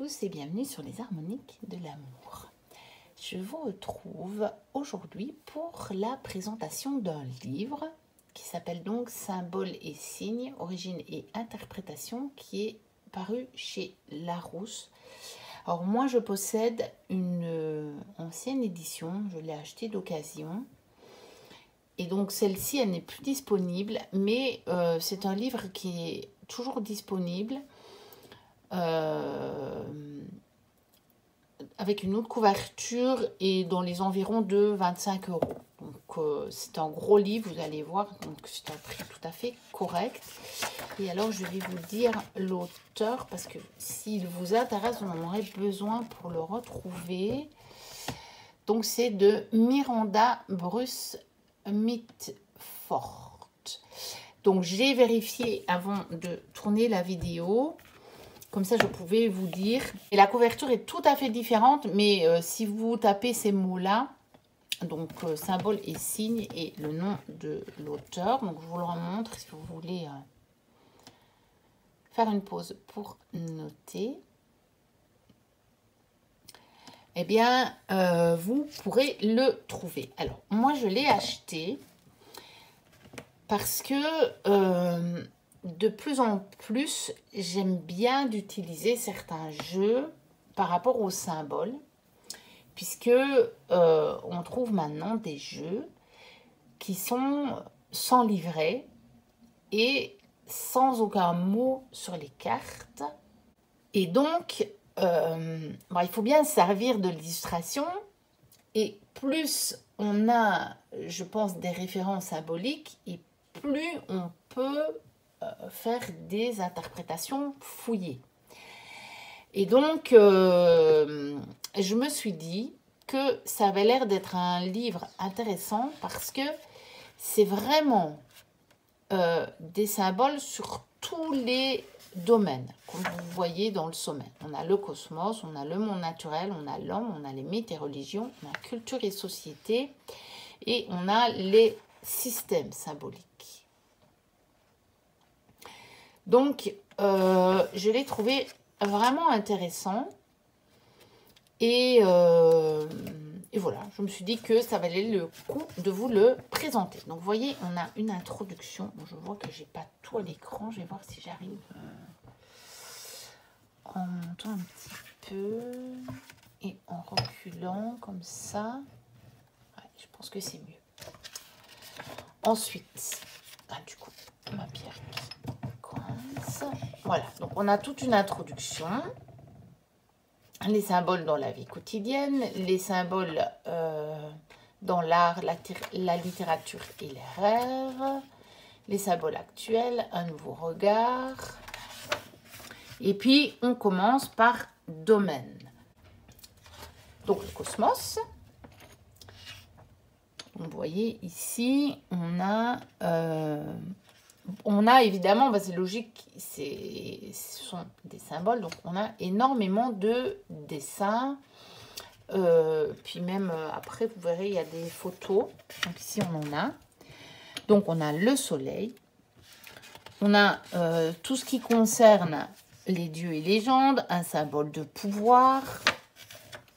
tous et bienvenue sur les harmoniques de l'amour. Je vous retrouve aujourd'hui pour la présentation d'un livre qui s'appelle donc Symboles et signes, origine et interprétation, qui est paru chez Larousse. Alors moi je possède une ancienne édition, je l'ai achetée d'occasion. Et donc celle-ci elle n'est plus disponible, mais c'est un livre qui est toujours disponible. Avec une autre couverture et dans les environs de 25 €. Donc c'est un gros livre, vous allez voir, donc c'est un prix tout à fait correct. Et alors je vais vous dire l'auteur, parce que s'il vous intéresse, on en aurait besoin pour le retrouver. Donc c'est de Miranda Bruce Mitford. Donc j'ai vérifié avant de tourner la vidéo. Comme ça, je pouvais vous dire. Et la couverture est tout à fait différente, mais si vous tapez ces mots-là, donc symboles et signes et le nom de l'auteur, donc je vous le remontre si vous voulez faire une pause pour noter. Eh bien, vous pourrez le trouver. Alors, moi, je l'ai acheté parce que de plus en plus, j'aime bien d'utiliser certains jeux par rapport aux symboles, puisque on trouve maintenant des jeux qui sont sans livret et sans aucun mot sur les cartes. Et donc, il faut bien se servir de l'illustration, et plus on a, je pense, des références symboliques, et plus on peut faire des interprétations fouillées. Et donc, je me suis dit que ça avait l'air d'être un livre intéressant parce que c'est vraiment des symboles sur tous les domaines, comme vous voyez dans le sommet. On a le cosmos, on a le monde naturel, on a l'homme, on a les mythes et religions, on a culture et société, et on a les systèmes symboliques. Donc, je l'ai trouvé vraiment intéressant. Et voilà, je me suis dit que ça valait le coup de vous le présenter. Donc, vous voyez, on a une introduction. Bon, je vois que je n'ai pas tout à l'écran. Je vais voir si j'arrive en montant un petit peu et en reculant comme ça. Ouais, je pense que c'est mieux. Ensuite, du coup, ma pierre qui voilà, donc on a toute une introduction, les symboles dans la vie quotidienne, les symboles dans l'art, la littérature et les rêves, les symboles actuels, un nouveau regard, et puis on commence par domaine. Donc le cosmos, vous voyez ici, on a évidemment, c'est logique, ce sont des symboles, donc on a énormément de dessins. Puis même après, vous verrez, il y a des photos. Donc ici, on en a. Donc on a le soleil. On a tout ce qui concerne les dieux et légendes, un symbole de pouvoir.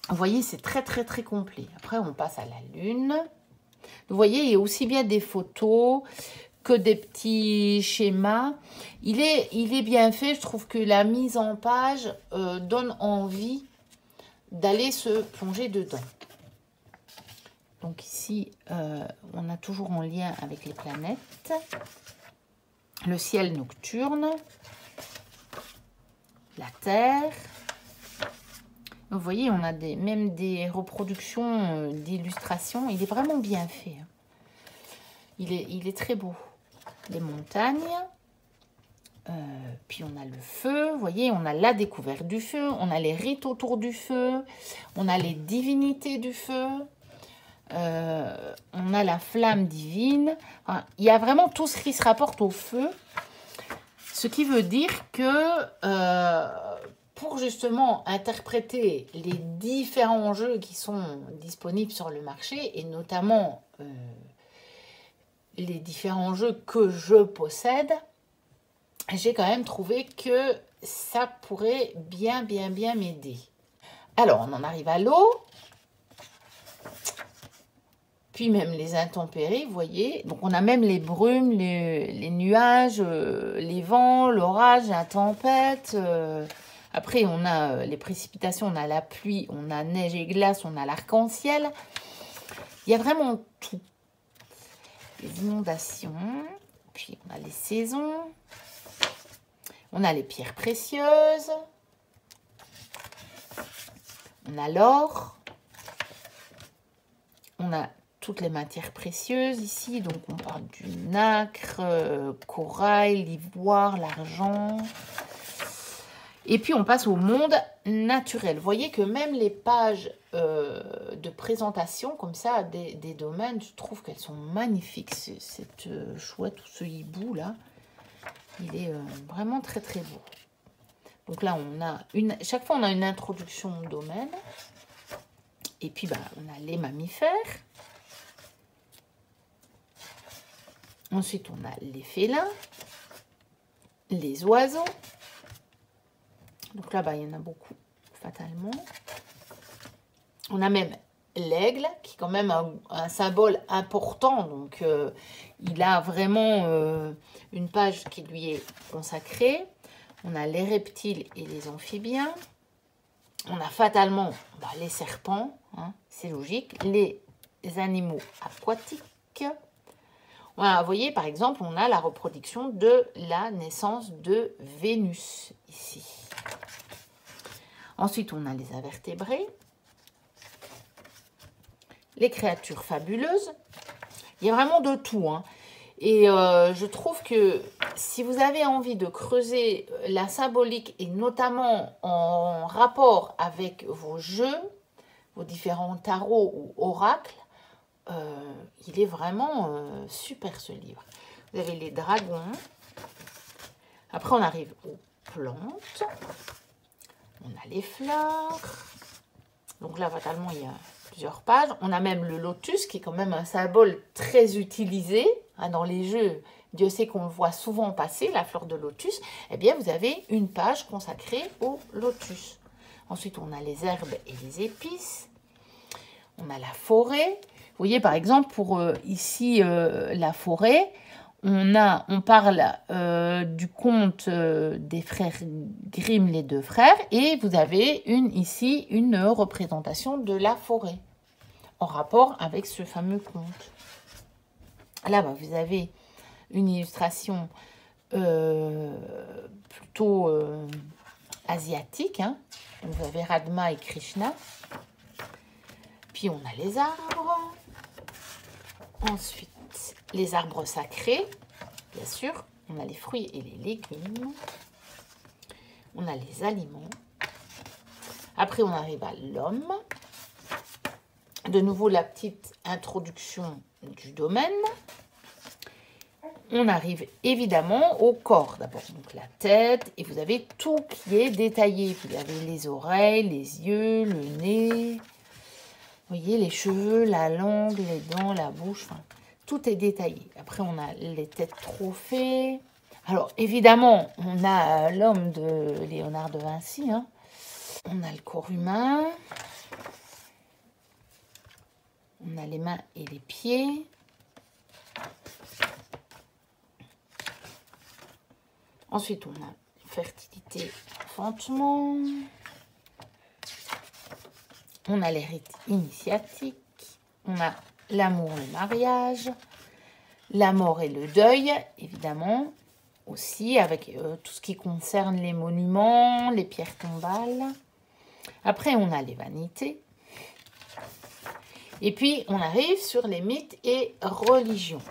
Vous voyez, c'est très, très, très complet. Après, on passe à la lune. Vous voyez, il y a aussi bien des photos que des petits schémas. Il est bien fait. Je trouve que la mise en page donne envie d'aller se plonger dedans. Donc ici, on a toujours en lien avec les planètes. Le ciel nocturne. La Terre. Vous voyez, on a même des reproductions d'illustrations. Il est vraiment bien fait. Il est très beau. Les montagnes, puis on a le feu, vous voyez, on a la découverte du feu, on a les rites autour du feu, on a les divinités du feu, on a la flamme divine. Enfin, il y a vraiment tout ce qui se rapporte au feu, ce qui veut dire que pour justement interpréter les différents jeux qui sont disponibles sur le marché, et notamment les différents jeux que je possède, j'ai quand même trouvé que ça pourrait bien m'aider. Alors, on en arrive à l'eau. Puis même les intempéries, vous voyez. Donc, on a même les brumes, les nuages, les vents, l'orage, la tempête. Après, on a les précipitations, on a la pluie, on a neige et glace, on a l'arc-en-ciel. Il y a vraiment tout. Les inondations, puis on a les saisons, on a les pierres précieuses, on a l'or, on a toutes les matières précieuses ici, donc on parle du nacre, corail, l'ivoire, l'argent. Et puis on passe au monde naturel. Vous voyez que même les pages de présentation comme ça des domaines, je trouve qu'elles sont magnifiques. Cette chouette ou ce hibou là, il est vraiment très beau. Donc là on a chaque fois on a une introduction au domaine. Et puis on a les mammifères. Ensuite on a les félins, les oiseaux. Donc là, il y en a beaucoup, fatalement. On a même l'aigle, qui est quand même un symbole important. Donc, il a vraiment une page qui lui est consacrée. On a les reptiles et les amphibiens. On a fatalement les serpents, hein, c'est logique. Les animaux aquatiques. Voilà, vous voyez, par exemple, on a la reproduction de la naissance de Vénus, ici. Ensuite, on a les invertébrés, les créatures fabuleuses. Il y a vraiment de tout, hein. Et je trouve que si vous avez envie de creuser la symbolique, et notamment en rapport avec vos jeux, vos différents tarots ou oracles, il est vraiment super ce livre. Vous avez les dragons. Après, on arrive aux plantes. On a les fleurs. Donc là, fatalement, il y a plusieurs pages. On a même le lotus, qui est quand même un symbole très utilisé hein, dans les jeux. Dieu sait qu'on le voit souvent passer, la fleur de lotus. Eh bien, vous avez une page consacrée au lotus. Ensuite, on a les herbes et les épices. On a la forêt. Vous voyez, par exemple, pour ici, la forêt, on parle du conte des frères Grimm, les deux frères, et vous avez ici une représentation de la forêt, en rapport avec ce fameux conte. Là, vous avez une illustration plutôt asiatique. Hein. Vous avez Radha et Krishna. Puis on a les arbres. Ensuite, les arbres sacrés, bien sûr. On a les fruits et les légumes. On a les aliments. Après, on arrive à l'homme. De nouveau, la petite introduction du domaine. On arrive évidemment au corps d'abord. Donc la tête, et vous avez tout qui est détaillé. Vous avez les oreilles, les yeux, le nez. Vous voyez, les cheveux, la langue, les dents, la bouche, enfin, tout est détaillé. Après, on a les têtes trophées. Alors, évidemment, on a l'homme de Léonard de Vinci. Hein. On a le corps humain. On a les mains et les pieds. Ensuite, on a fertilité, enfantement. On a les rites initiatiques, on a l'amour, le mariage, la mort et le deuil, évidemment, aussi avec tout ce qui concerne les monuments, les pierres tombales. Après, on a les vanités. Et puis, on arrive sur les mythes et religions.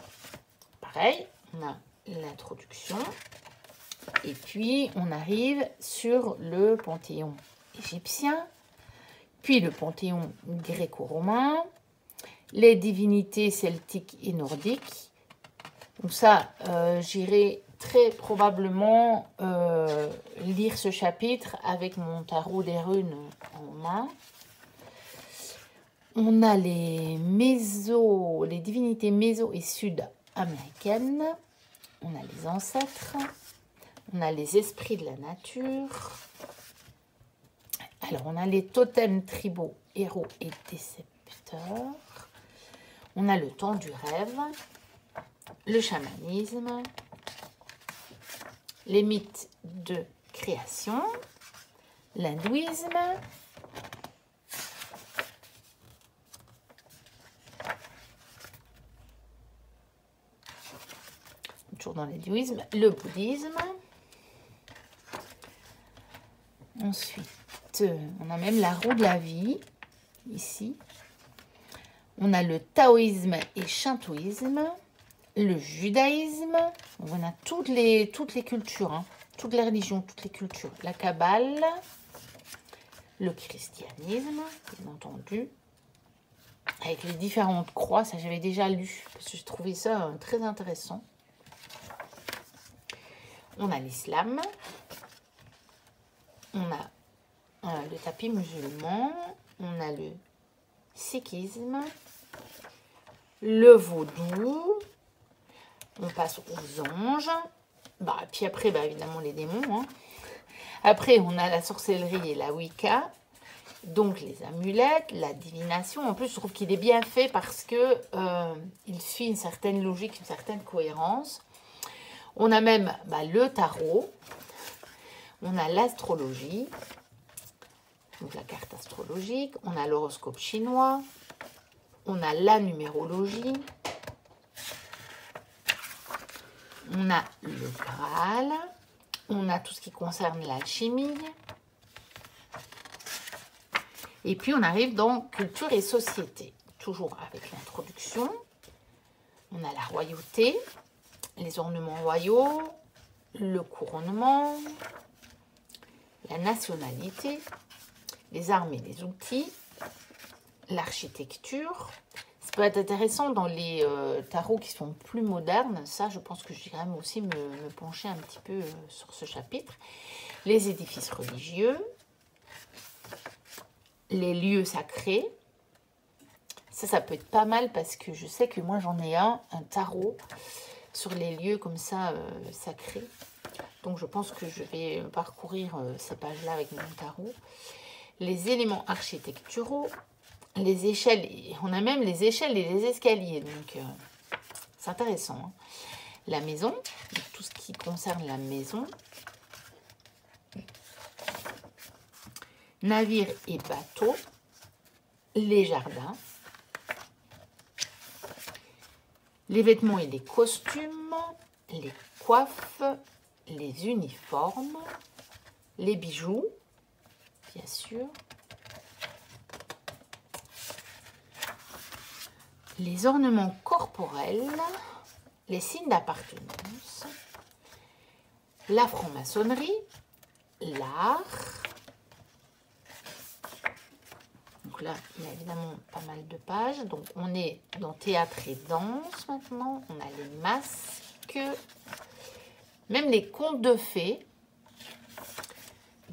Pareil, on a l'introduction. Et puis, on arrive sur le panthéon égyptien. Puis le panthéon gréco-romain, les divinités celtiques et nordiques. Donc ça, j'irai très probablement lire ce chapitre avec mon tarot des runes en main. On a les divinités méso- et sud-américaines. On a les ancêtres. On a les esprits de la nature. Alors, on a les totems tribaux, héros et décepteurs. On a le temps du rêve, le chamanisme, les mythes de création, l'hindouisme, toujours dans l'hindouisme, le bouddhisme. Ensuite, on a même la roue de la vie, ici. On a le taoïsme et shintoïsme, le judaïsme. On a toutes les cultures, hein, toutes les religions, toutes les cultures. La kabbale, le christianisme, bien entendu. Avec les différentes croix, ça j'avais déjà lu, parce que j'ai trouvé ça très intéressant. On a l'islam. On a le tapis musulman. On a le sikhisme. Le vaudou. On passe aux anges. Puis après, évidemment, les démons. Hein. Après, on a la sorcellerie et la Wicca. Donc, les amulettes, la divination. En plus, je trouve qu'il est bien fait parce que il suit une certaine logique, une certaine cohérence. On a même le tarot. On a l'astrologie. Donc, la carte astrologique. On a l'horoscope chinois. On a la numérologie. On a le Graal. On a tout ce qui concerne l'alchimie. Et puis, on arrive dans culture et société. Toujours avec l'introduction. On a la royauté, les ornements royaux, le couronnement, la nationalité, les armes et les outils, l'architecture. Ça peut être intéressant dans les tarots qui sont plus modernes. Ça, je pense que je vais quand même aussi me pencher un petit peu sur ce chapitre. Les édifices religieux, les lieux sacrés. Ça peut être pas mal parce que je sais que moi, j'en ai un tarot sur les lieux comme ça sacrés. Donc, je pense que je vais parcourir ces pages-là avec mon tarot. Les éléments architecturaux, les échelles. On a même les échelles et les escaliers. Donc, c'est intéressant. Hein. La maison, tout ce qui concerne la maison. Navires et bateaux. Les jardins. Les vêtements et les costumes. Les coiffes. Les uniformes. Les bijoux. Bien sûr. Les ornements corporels, les signes d'appartenance, la franc-maçonnerie, l'art. Donc là, il y a évidemment pas mal de pages. Donc on est dans théâtre et danse maintenant. On a les masques, même les contes de fées,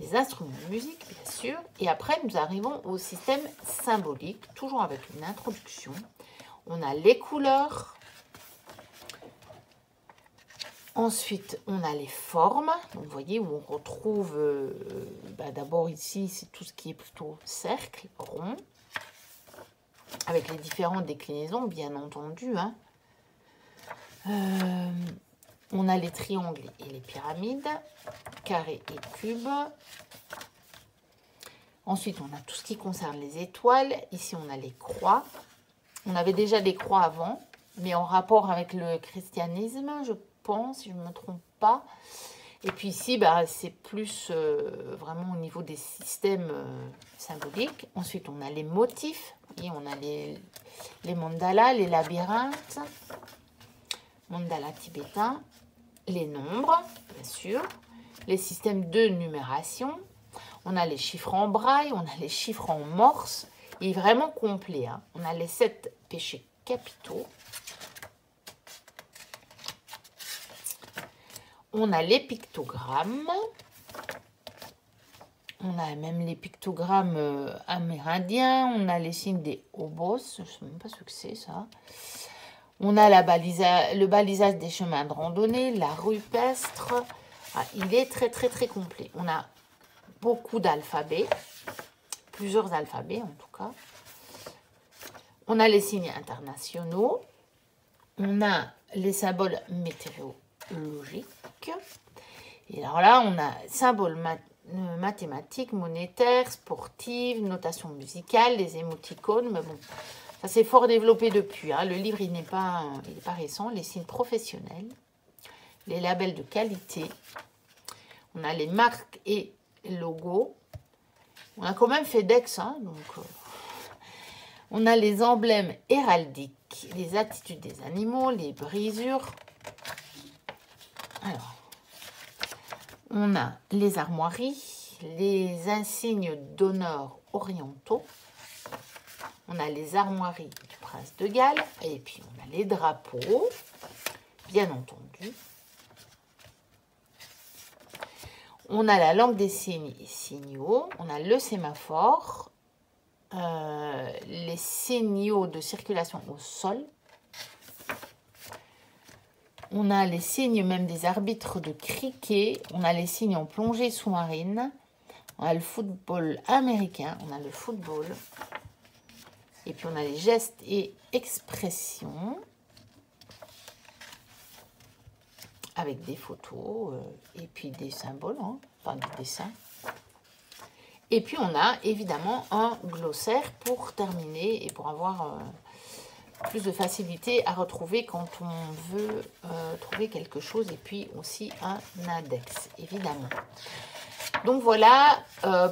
les instruments de musique, bien sûr. Et après, nous arrivons au système symbolique, toujours avec une introduction. On a les couleurs. Ensuite, on a les formes. Donc, vous voyez où on retrouve, d'abord ici, c'est tout ce qui est plutôt cercle, rond. Avec les différentes déclinaisons, bien entendu. Hein. On a les triangles et les pyramides, carrés et cubes. Ensuite, on a tout ce qui concerne les étoiles. Ici, on a les croix. On avait déjà les croix avant, mais en rapport avec le christianisme, je pense, si je ne me trompe pas. Et puis ici, c'est plus vraiment au niveau des systèmes symboliques. Ensuite, on a les motifs. Et on a les mandalas, les labyrinthes, mandala tibétain, les nombres, bien sûr, les systèmes de numération. On a les chiffres en braille, on a les chiffres en morse. Il est vraiment complet. Hein. On a les 7 péchés capitaux. On a les pictogrammes. On a même les pictogrammes amérindiens. On a les signes des hobos. Je ne sais même pas ce que c'est, ça. On a le balisage des chemins de randonnée, la rupestre. Ah, il est très très très complet. On a beaucoup d'alphabets, plusieurs alphabets en tout cas. On a les signes internationaux. On a les symboles météorologiques. Et alors là, on a symboles mathématiques, monétaires, sportives, notation musicale, les émoticônes. Mais bon, ça s'est fort développé depuis. Hein. Le livre, il n'est pas récent. Les signes professionnels, les labels de qualité. On a les marques et logos. On a quand même FedEx, hein, donc... on a les emblèmes héraldiques, les attitudes des animaux, les brisures. Alors, on a les armoiries, les insignes d'honneur orientaux. On a les armoiries du prince de Galles. Et puis, on a les drapeaux, bien entendu. On a la langue des signes et signaux. On a le sémaphore. Les signaux de circulation au sol. On a les signes même des arbitres de cricket. On a les signes en plongée sous-marine. On a le football américain. On a le football. Et puis on a les gestes et expressions. Avec des photos et puis des symboles, hein, enfin des dessins. Et puis on a évidemment un glossaire pour terminer et pour avoir plus de facilité à retrouver quand on veut trouver quelque chose. Et puis aussi un index, évidemment. Donc voilà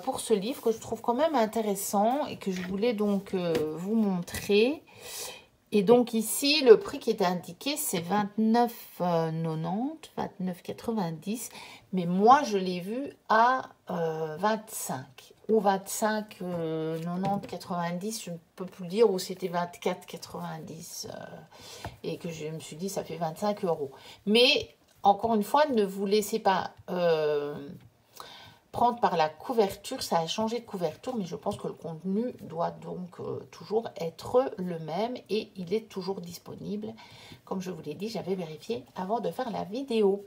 pour ce livre que je trouve quand même intéressant et que je voulais donc vous montrer. Et donc ici, le prix qui est indiqué, c'est 29,90, 29,90. Mais moi, je l'ai vu à 25 ou 25,90, 90. Je ne peux plus dire, ou c'était 24,90. Et que je me suis dit, ça fait 25 €. Mais encore une fois, ne vous laissez pas... prendre par la couverture, ça a changé de couverture, mais je pense que le contenu doit donc toujours être le même et il est toujours disponible. Comme je vous l'ai dit, j'avais vérifié avant de faire la vidéo.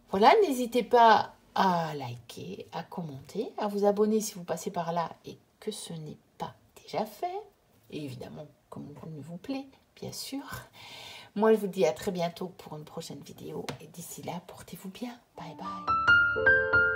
Voilà, n'hésitez pas à liker, à commenter, à vous abonner si vous passez par là et que ce n'est pas déjà fait. Et évidemment, comme il vous plaît, bien sûr. Moi, je vous dis à très bientôt pour une prochaine vidéo. Et d'ici là, portez-vous bien. Bye bye.